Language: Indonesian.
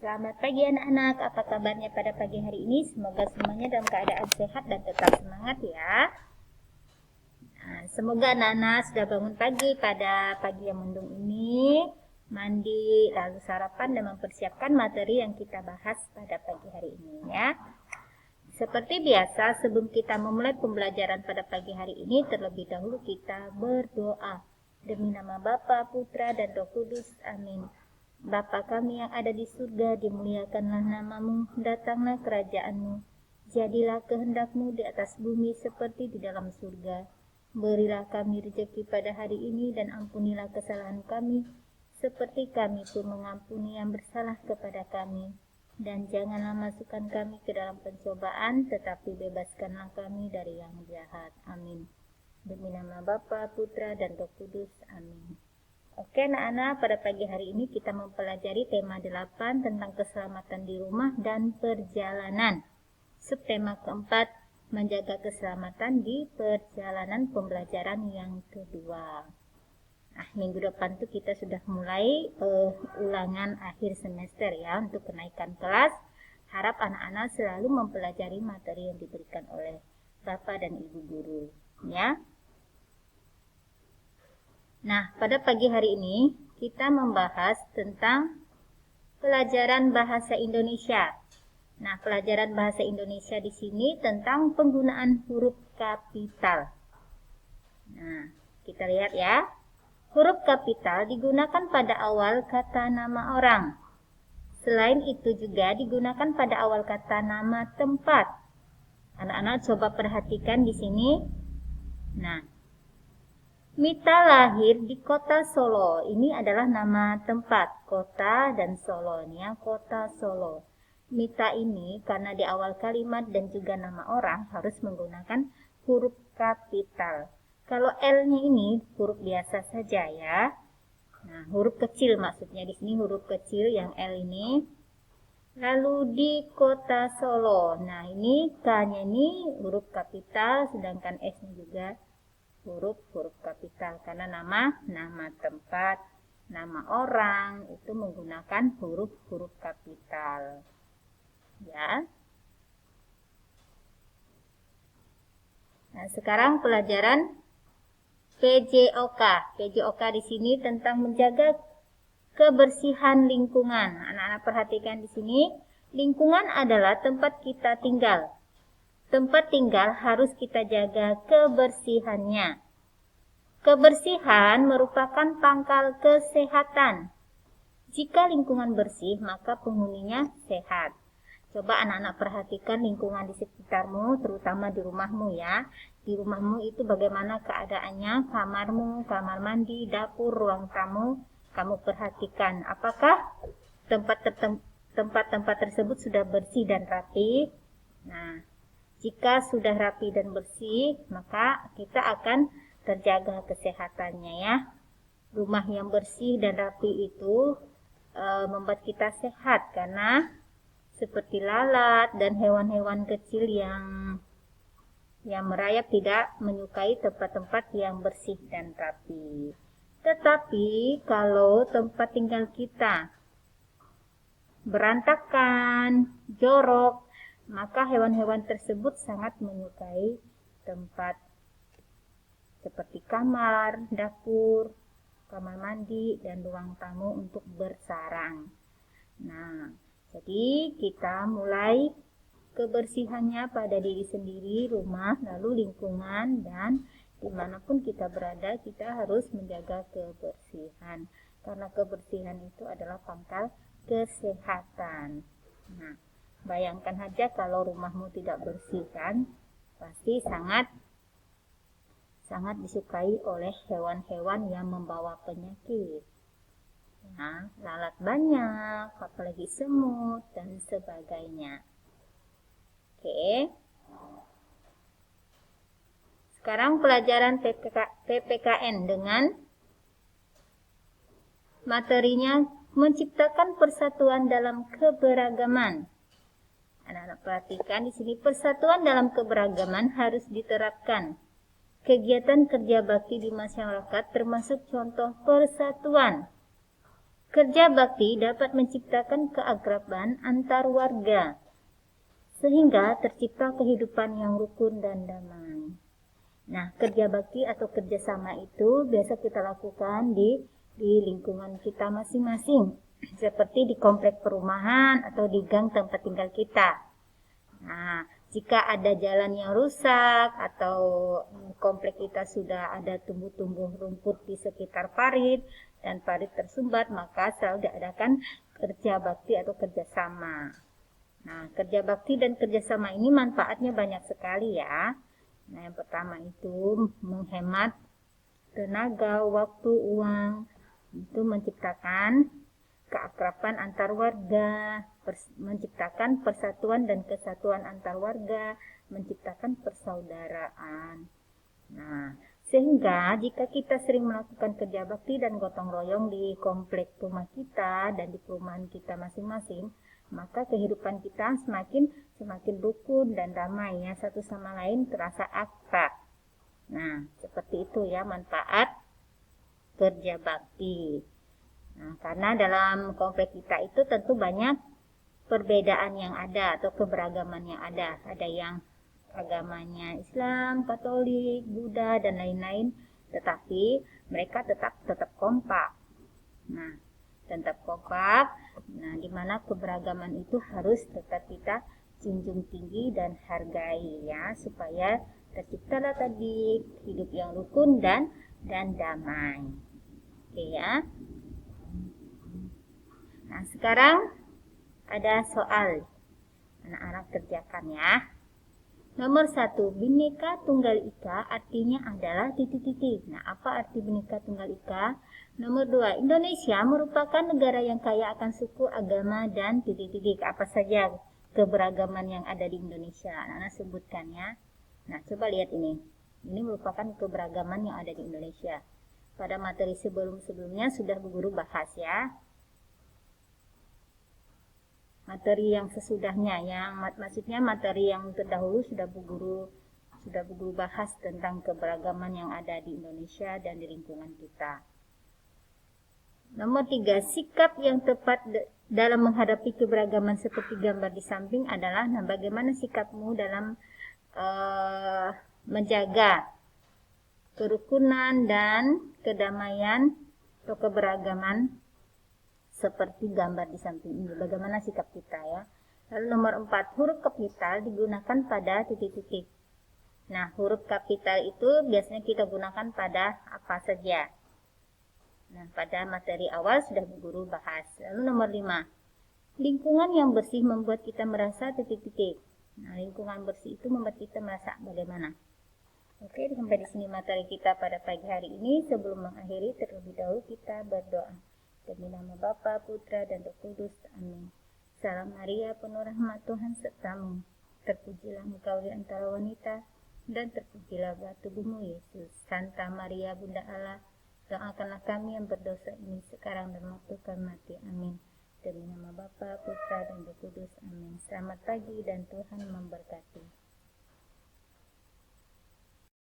Selamat pagi anak-anak, apa kabarnya pada pagi hari ini? Semoga semuanya dalam keadaan sehat dan tetap semangat ya. Semoga anak-anak sudah bangun pagi pada pagi yang mendung ini, mandi, lalu sarapan dan mempersiapkan materi yang kita bahas pada pagi hari ini ya. Seperti biasa, sebelum kita memulai pembelajaran pada pagi hari ini, terlebih dahulu kita berdoa. Demi nama Bapa, Putra, dan Roh Kudus. Amin. Bapa kami yang ada di surga, dimuliakanlah namamu, datanglah kerajaanmu. Jadilah kehendakmu di atas bumi seperti di dalam surga. Berilah kami rezeki pada hari ini dan ampunilah kesalahan kami, seperti kami pun mengampuni yang bersalah kepada kami. Dan janganlah masukkan kami ke dalam pencobaan, tetapi bebaskanlah kami dari yang jahat. Amin. Demi nama Bapa, Putra, dan Roh Kudus. Amin. Oke anak-anak, pada pagi hari ini kita mempelajari tema 8 tentang keselamatan di rumah dan perjalanan. Subtema keempat, menjaga keselamatan di perjalanan pembelajaran yang kedua. Minggu depan tuh kita sudah mulai ulangan akhir semester ya untuk kenaikan kelas. Harap anak-anak selalu mempelajari materi yang diberikan oleh Bapak dan Ibu guru ya. Nah, pada pagi hari ini kita membahas tentang pelajaran bahasa Indonesia. Nah, pelajaran bahasa Indonesia di sini tentang penggunaan huruf kapital. Nah, kita lihat ya. Huruf kapital digunakan pada awal kata nama orang. Selain itu juga digunakan pada awal kata nama tempat. Anak-anak coba perhatikan di sini. Nah, Mita lahir di kota Solo. Ini adalah nama tempat, kota dan Solo. Ini ya, kota Solo. Mita ini karena di awal kalimat dan juga nama orang harus menggunakan huruf kapital. Kalau L-nya ini huruf biasa saja ya. Nah, huruf kecil maksudnya di sini huruf kecil yang L ini. Lalu di kota Solo. Nah, ini K-nya ini huruf kapital sedangkan S-nya juga huruf kapital karena nama tempat, nama orang itu menggunakan huruf kapital. Ya. Nah, sekarang pelajaran PJOK. PJOK di sini tentang menjaga kebersihan lingkungan. Anak-anak perhatikan di sini, lingkungan adalah tempat kita tinggal. Tempat tinggal harus kita jaga kebersihannya. Kebersihan merupakan pangkal kesehatan. Jika lingkungan bersih, maka penghuninya sehat. Coba anak-anak perhatikan lingkungan di sekitarmu, terutama di rumahmu ya. Di rumahmu itu bagaimana keadaannya, kamarmu, kamar mandi, dapur, ruang tamu. Kamu perhatikan apakah tempat-tempat tersebut sudah bersih dan rapi. Nah, jika sudah rapi dan bersih, maka kita akan terjaga kesehatannya ya. Rumah yang bersih dan rapi itu membuat kita sehat karena seperti lalat dan hewan-hewan kecil yang merayap tidak menyukai tempat-tempat yang bersih dan rapi. Tetapi kalau tempat tinggal kita berantakan, jorok, maka hewan-hewan tersebut sangat menyukai tempat seperti kamar, dapur, kamar mandi, dan ruang tamu untuk bersarang. Nah, jadi kita mulai kebersihannya pada diri sendiri, rumah, lalu lingkungan, dan dimanapun kita berada, kita harus menjaga kebersihan. Karena kebersihan itu adalah pangkal kesehatan. Nah, bayangkan saja kalau rumahmu tidak bersih kan, pasti sangat disukai oleh hewan-hewan yang membawa penyakit. Nah, lalat banyak, apalagi semut dan sebagainya. Oke. Sekarang pelajaran PPKN dengan materinya menciptakan persatuan dalam keberagaman. Anak-anak perhatikan di sini persatuan dalam keberagaman harus diterapkan. Kegiatan kerja bakti di masyarakat termasuk contoh persatuan. Kerja bakti dapat menciptakan keakraban antar warga, sehingga tercipta kehidupan yang rukun dan damai. Nah, kerja bakti atau kerjasama itu biasa kita lakukan di lingkungan kita masing-masing, seperti di komplek perumahan atau di gang tempat tinggal kita. Nah, jika ada jalan yang rusak atau komplek kita sudah ada tumbuh-tumbuh rumput di sekitar parit dan parit tersumbat, maka selalu diadakan kerja bakti atau kerjasama. Nah, kerja bakti dan kerjasama ini manfaatnya banyak sekali ya. Nah, yang pertama itu menghemat tenaga, waktu, uang, itu menciptakan keakraban antar warga, menciptakan persatuan dan kesatuan antar warga, menciptakan persaudaraan. Nah, sehingga jika kita sering melakukan kerja bakti dan gotong royong di komplek rumah kita dan di perumahan kita masing-masing, maka kehidupan kita semakin rukun dan damai ya, satu sama lain terasa akrab. Nah, seperti itu ya manfaat kerja bakti. Nah, karena dalam komplek kita itu tentu banyak perbedaan yang ada atau keberagaman yang ada. Ada yang agamanya Islam, Katolik, Buddha dan lain-lain, tetapi mereka tetap kompak. Nah, tetap kompak. Nah, di mana keberagaman itu harus tetap kita junjung tinggi dan hargai ya, supaya terciptalah tadi hidup yang rukun dan damai. Oke ya. Nah, sekarang ada soal anak-anak kerjakan ya. Nomor 1, Bhinneka Tunggal Ika artinya adalah titik-titik. Nah, apa arti Bhinneka Tunggal Ika? Nomor 2, Indonesia merupakan negara yang kaya akan suku, agama, dan titik-titik. Apa saja keberagaman yang ada di Indonesia? Nah, sebutkan ya. Nah, coba lihat ini. Ini merupakan keberagaman yang ada di Indonesia. Pada materi sebelum-sebelumnya sudah Bu Guru bahas ya. Materi yang sesudahnya, maksudnya materi yang terdahulu sudah Bu Guru bahas tentang keberagaman yang ada di Indonesia dan di lingkungan kita. Nomor 3, sikap yang tepat dalam menghadapi keberagaman seperti gambar di samping adalah, nah bagaimana sikapmu dalam menjaga kerukunan dan kedamaian atau keberagaman seperti gambar di samping ini. Bagaimana sikap kita ya. Lalu nomor 4, huruf kapital digunakan pada titik-titik. Nah, huruf kapital itu biasanya kita gunakan pada apa saja. Nah, pada materi awal sudah Bu Guru bahas. Lalu nomor 5, lingkungan yang bersih membuat kita merasa titik-titik. Nah, lingkungan bersih itu membuat kita merasa bagaimana? Oke, sampai di sini materi kita pada pagi hari ini. Sebelum mengakhiri, terlebih dahulu kita berdoa. Demi nama Bapa, Putra, dan Roh Kudus. Amin. Salam Maria, penuh rahmat Tuhan sertamu. Terpujilah engkau di antara wanita, dan terpujilah buah tubuhmu, Yesus. Santa Maria, Bunda Allah, doakanlah kami yang berdosa ini sekarang dan waktu kami mati. Amin. Demi nama Bapa, Putra, dan Roh Kudus. Amin. Selamat pagi dan Tuhan memberkati.